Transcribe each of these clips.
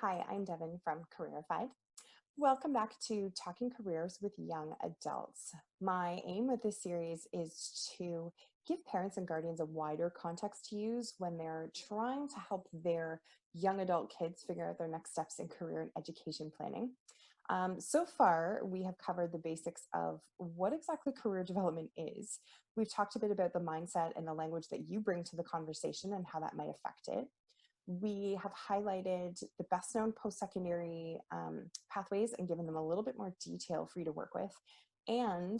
Hi, I'm Devin from Careerified. Welcome back to Talking Careers with Young Adults. My aim with this series is to give parents and guardians a wider context to use when they're trying to help their young adult kids figure out their next steps in career and education planning. So far, we have covered the basics of what exactly career development is. We've talked a bit about the mindset and the language that you bring to the conversation and how that might affect it. We have highlighted the best known post-secondary pathways and given them a little bit more detail for you to work with. And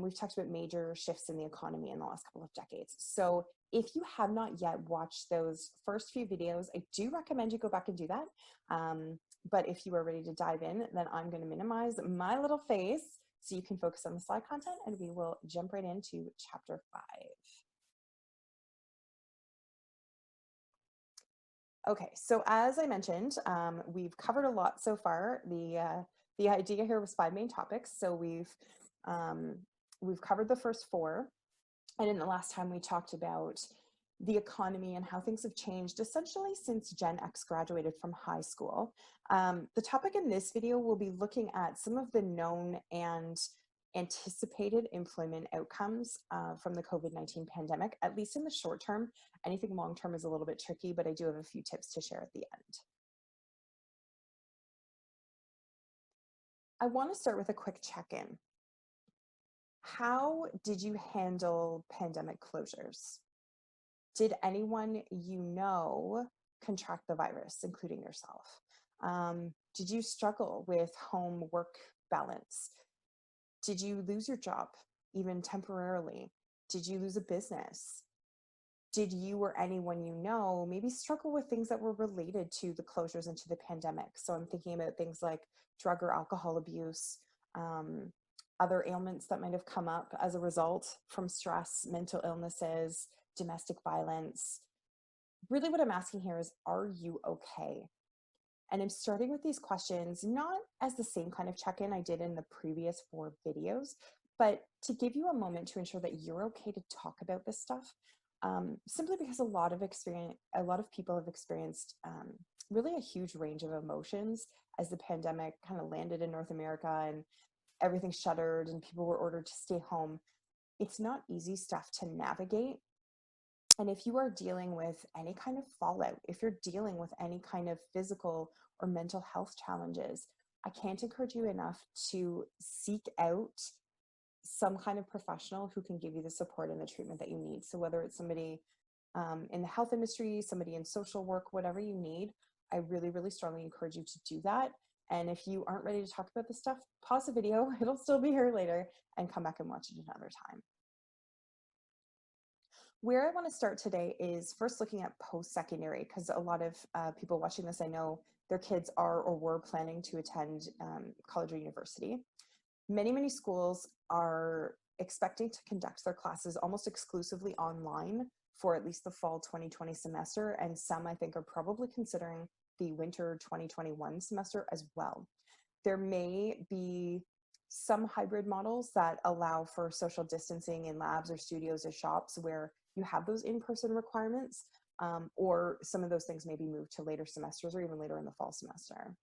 we've talked about major shifts in the economy in the last couple of decades. So if you have not yet watched those first few videos, I do recommend you go back and do that. But if you are ready to dive in, then I'm going to minimize my little face so you can focus on the slide content and we will jump right into chapter 5. Okay, so as I mentioned, we've covered a lot so far. The idea here was 5 main topics. So we've covered the first 4, and in the last time we talked about the economy and how things have changed essentially since Gen X graduated from high school. The topic in this video will be looking at some of the known and anticipated employment outcomes from the COVID-19 pandemic, at least in the short term. Anything long term is a little bit tricky, but I do have a few tips to share at the end. I want to start with a quick check-in. How did you handle pandemic closures? Did anyone you know contract the virus, including yourself? Did you struggle with home work balance? Did you lose your job, even temporarily? Did you lose a business? Did you or anyone you know maybe struggle with things that were related to the closures and to the pandemic? So I'm thinking about things like drug or alcohol abuse, other ailments that might have come up as a result from stress, mental illnesses, domestic violence. Really what I'm asking here is, are you okay? And I'm starting with these questions, not as the same kind of check-in I did in the previous 4 videos, but to give you a moment to ensure that you're okay to talk about this stuff. Simply because a lot of people have experienced really a huge range of emotions as the pandemic kind of landed in North America and everything shuttered and people were ordered to stay home. It's not easy stuff to navigate. And if you are dealing with any kind of fallout, if you're dealing with any kind of physical or mental health challenges, I can't encourage you enough to seek out some kind of professional who can give you the support and the treatment that you need. So whether it's somebody in the health industry, somebody in social work, whatever you need, I really, really strongly encourage you to do that. And if you aren't ready to talk about this stuff, pause the video, it'll still be here later, and come back and watch it another time. Where I want to start today is first looking at post-secondary, because a lot of people watching this, I know their kids are or were planning to attend college or university. Many, many schools are expecting to conduct their classes almost exclusively online for at least the fall 2020 semester, and some I think are probably considering the winter 2021 semester as well. There may be some hybrid models that allow for social distancing in labs or studios or shops where you have those in-person requirements, or some of those things may be moved to later semesters or even later in the fall semester.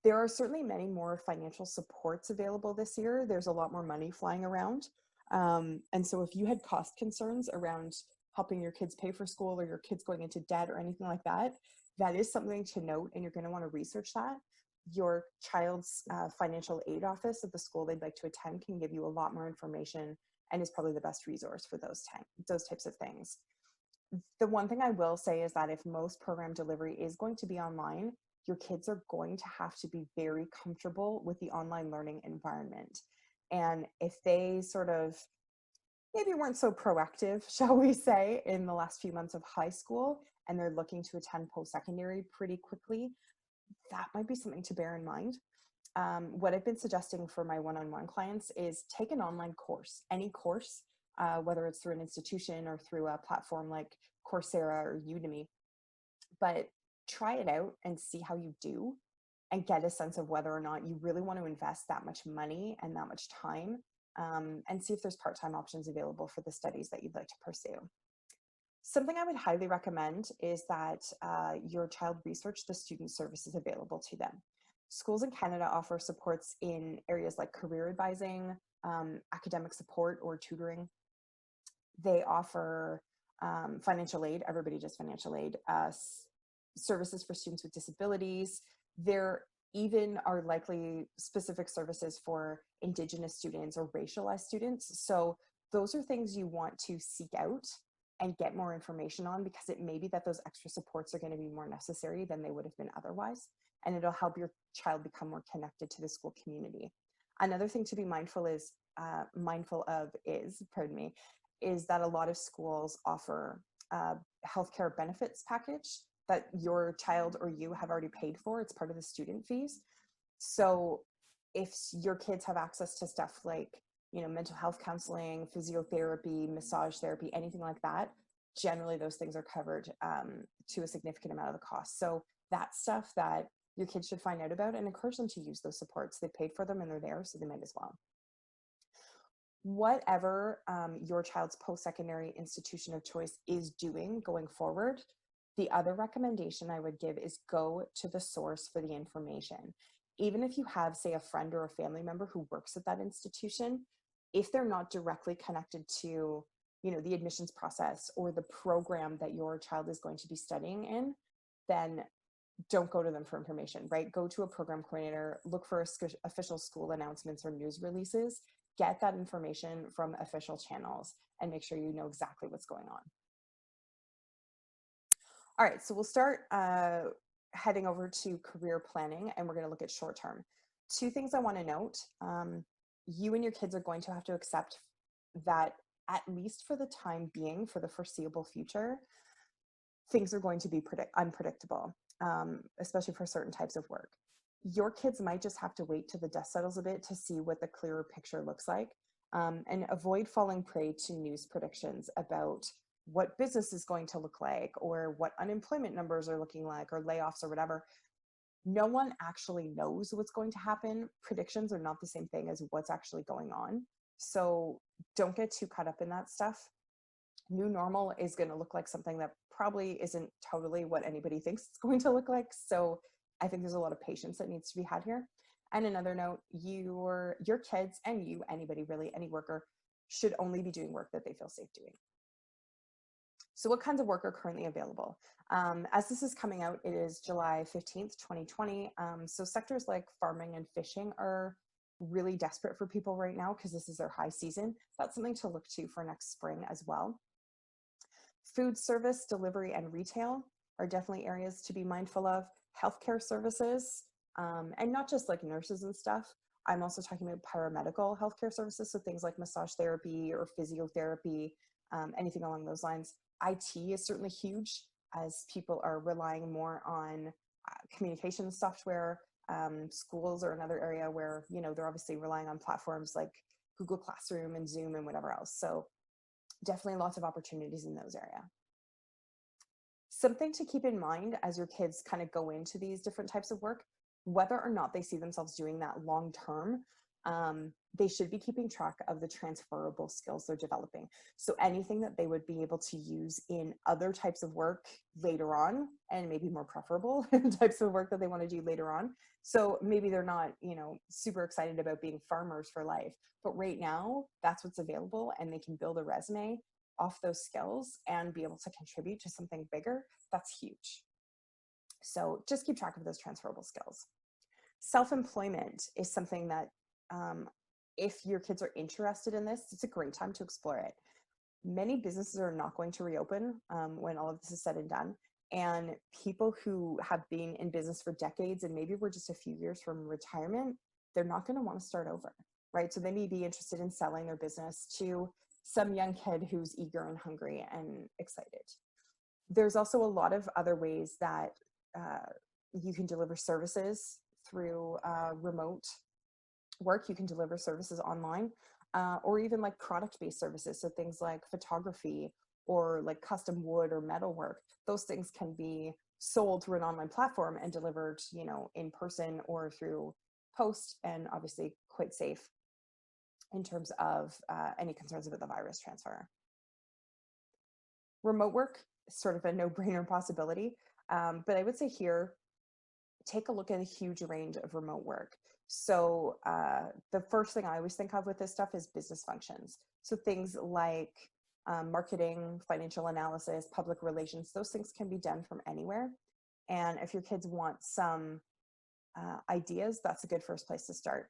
There are certainly many more financial supports available this year. There's a lot more money flying around. And so if you had cost concerns around helping your kids pay for school or your kids going into debt or anything like that, that is something to note, and you're going to want to research that. Your child's financial aid office at the school they'd like to attend can give you a lot more information and is probably the best resource for those types of things. The one thing I will say is that if most program delivery is going to be online, your kids are going to have to be very comfortable with the online learning environment. And if they sort of maybe weren't so proactive, shall we say, in the last few months of high school, and they're looking to attend post-secondary pretty quickly, that might be something to bear in mind. What I've been suggesting for my one-on-one clients is take an online course, any course, whether it's through an institution or through a platform like Coursera or Udemy, but try it out and see how you do and get a sense of whether or not you really want to invest that much money and that much time, and see if there's part-time options available for the studies that you'd like to pursue. Something I would highly recommend is that your child research the student services available to them. Schools in Canada offer supports in areas like career advising, academic support, or tutoring. They offer financial aid. Everybody does financial aid. Services for students with disabilities. There even are likely specific services for Indigenous students or racialized students. So those are things you want to seek out and get more information on, because it may be that those extra supports are going to be more necessary than they would have been otherwise. And it'll help your child become more connected to the school community. Another thing to be pardon me, is that a lot of schools offer a healthcare benefits package that your child or you have already paid for. It's part of the student fees. So if your kids have access to stuff like, mental health counseling, physiotherapy, massage therapy, anything like that, generally those things are covered to a significant amount of the cost. So that's stuff that your kids should find out about and encourage them to use those supports. They paid for them and they're there, so they might as well. Whatever your child's post-secondary institution of choice is doing going forward, the other recommendation I would give is go to the source for the information. Even if you have, say, a friend or a family member who works at that institution, if they're not directly connected to, the admissions process or the program that your child is going to be studying in, then don't go to them for information, right? Go to a program coordinator, look for official school announcements or news releases, get that information from official channels, and make sure you know exactly what's going on. All right, so we'll start heading over to career planning, and we're going to look at short term. Two things I want to note. You and your kids are going to have to accept that, at least for the time being, for the foreseeable future, things are going to be unpredictable, especially for certain types of work. Your kids might just have to wait till the dust settles a bit to see what the clearer picture looks like, and avoid falling prey to news predictions about what business is going to look like, or what unemployment numbers are looking like, or layoffs or whatever. No one actually knows what's going to happen. Predictions are not the same thing as what's actually going on. So don't get too caught up in that stuff. New normal is going to look like something that probably isn't totally what anybody thinks it's going to look like. So I think there's a lot of patience that needs to be had here. And another note, your kids, and you, anybody really, any worker, should only be doing work that they feel safe doing. So what kinds of work are currently available? As this is coming out, it is July 15th, 2020. So sectors like farming and fishing are really desperate for people right now because this is their high season. That's something to look to for next spring as well. Food service, delivery, and retail are definitely areas to be mindful of. Healthcare services, and not just like nurses and stuff. I'm also talking about paramedical healthcare services, so things like massage therapy or physiotherapy, anything along those lines. IT is certainly huge, as people are relying more on communication software. Schools are another area where, they're obviously relying on platforms like Google Classroom and Zoom and whatever else. So definitely lots of opportunities in those areas. Something to keep in mind as your kids kind of go into these different types of work, whether or not they see themselves doing that long term, they should be keeping track of the transferable skills they're developing. So anything that they would be able to use in other types of work later on, and maybe more preferable types of work that they want to do later on. So maybe they're not, super excited about being farmers for life, but right now that's what's available, and they can build a resume off those skills and be able to contribute to something bigger. That's huge. So just keep track of those transferable skills. Self-employment is something that, if your kids are interested in this, it's a great time to explore it. Many businesses are not going to reopen when all of this is said and done. And people who have been in business for decades, and maybe we're just a few years from retirement, they're not going to want to start over, right? So they may be interested in selling their business to some young kid who's eager and hungry and excited. There's also a lot of other ways that you can deliver services through remote work. You can deliver services online, or even like product-based services. So things like photography or like custom wood or metal work. Those things can be sold through an online platform and delivered, in person or through post, and obviously quite safe in terms of any concerns about the virus transfer. Remote work is sort of a no-brainer possibility, but I would say here, take a look at a huge range of remote work. So the first thing I always think of with this stuff is business functions. So things like marketing, financial analysis, public relations, those things can be done from anywhere. And if your kids want some ideas, that's a good first place to start.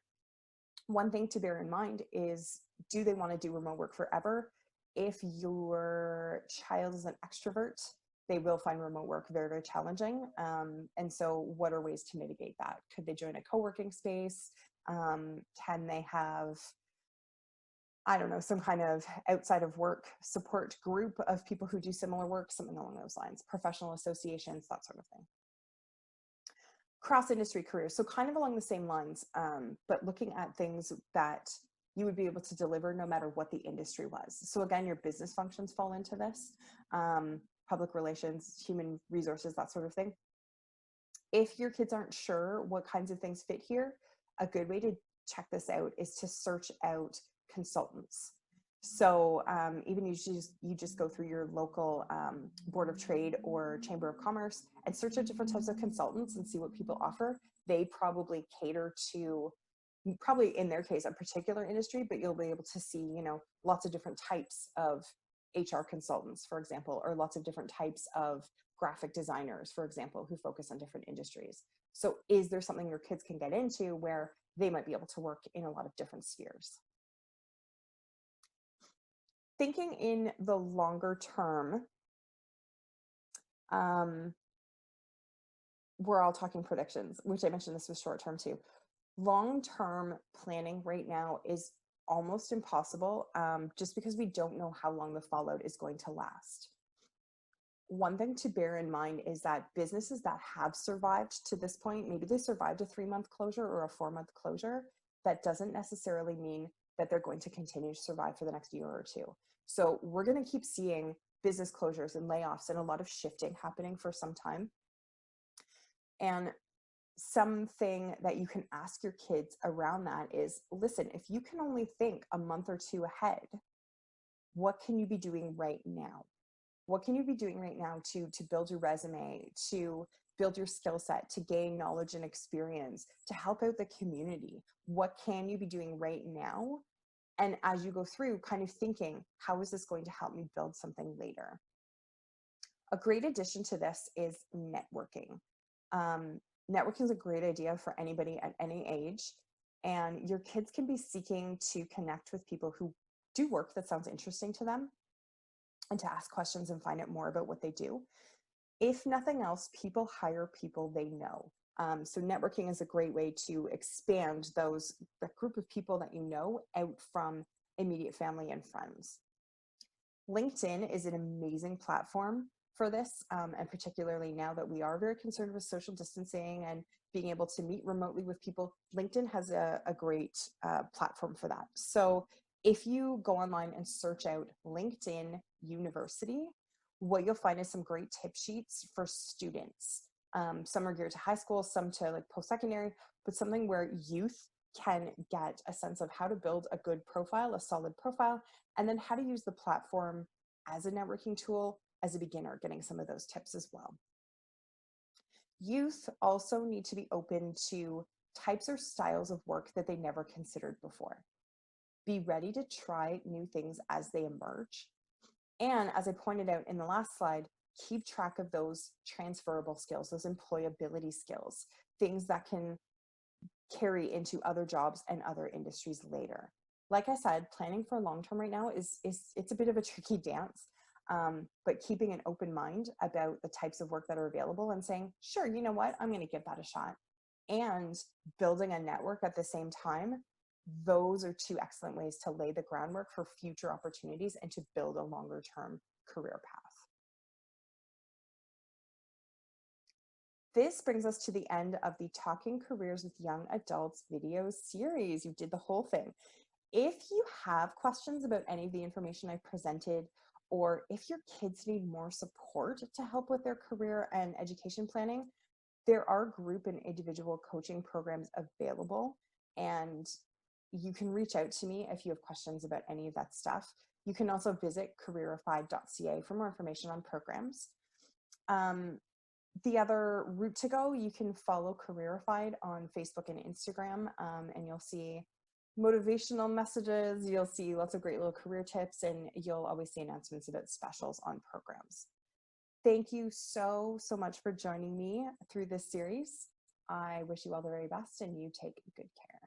One thing to bear in mind is, do they want to do remote work forever? If your child is an extrovert, they will find remote work very, very challenging. And so what are ways to mitigate that? Could they join a co-working space? Can they have, I don't know, some kind of outside of work support group of people who do similar work, something along those lines, professional associations, that sort of thing. Cross-industry careers, so kind of along the same lines, but looking at things that you would be able to deliver no matter what the industry was. So again, your business functions fall into this, public relations, human resources, that sort of thing. If your kids aren't sure what kinds of things fit here, a good way to check this out is to search out consultants. So even you just go through your local Board of Trade or Chamber of Commerce and search out different types of consultants and see what people offer. They probably cater to, probably in their case, a particular industry, but you'll be able to see, you know, lots of different types of HR consultants, for example, or lots of different types of graphic designers, for example, who focus on different industries. So is there something your kids can get into where they might be able to work in a lot of different spheres? Thinking in the longer term, we're all talking predictions, which I mentioned this was short term too. Long-term planning right now is almost impossible, just because we don't know how long the fallout is going to last. One thing to bear in mind is that businesses that have survived to this point, maybe they survived a 3-month closure or a 4-month closure, that doesn't necessarily mean that they're going to continue to survive for the next year or two. So we're going to keep seeing business closures and layoffs and a lot of shifting happening for some time. And something that you can ask your kids around that is, listen, if you can only think a month or two ahead, what can you be doing right now? What can you be doing right now to build your resume, to build your skill set, to gain knowledge and experience, to help out the community? What can you be doing right now? And as you go through, kind of thinking, how is this going to help me build something later? A great addition to this is networking. Networking is a great idea for anybody at any age. And your kids can be seeking to connect with people who do work that sounds interesting to them, and to ask questions and find out more about what they do. If nothing else, people hire people they know. So networking is a great way to expand that group of people that you know out from immediate family and friends. LinkedIn is an amazing platform for this, and particularly now that we are very concerned with social distancing and being able to meet remotely with people, LinkedIn has a great platform for that. So if you go online and search out LinkedIn University, what you'll find is some great tip sheets for students. Some are geared to high school, some to like post-secondary, but something where youth can get a sense of how to build a good profile, a solid profile, and then how to use the platform as a networking tool as a beginner, getting some of those tips as well. Youth also need to be open to types or styles of work that they never considered before. Be ready to try new things as they emerge. And as I pointed out in the last slide, keep track of those transferable skills, those employability skills, things that can carry into other jobs and other industries later. Like I said, planning for long term right now it's a bit of a tricky dance, but keeping an open mind about the types of work that are available and saying, sure, you know what, I'm going to give that a shot, and building a network at the same time. Those are two excellent ways to lay the groundwork for future opportunities and to build a longer term career path. This brings us to the end of the Talking Careers with Young Adults video series. You did the whole thing. If you have questions about any of the information I presented, or if your kids need more support to help with their career and education planning, there are group and individual coaching programs available, and you can reach out to me if you have questions about any of that stuff. You can also visit careerified.ca for more information on programs. The other route to go, you can follow Careerified on Facebook and Instagram, and you'll see motivational messages, you'll see lots of great little career tips, and you'll always see announcements about specials on programs. Thank you so much for joining me through this series. I wish you all the very best, and you take good care.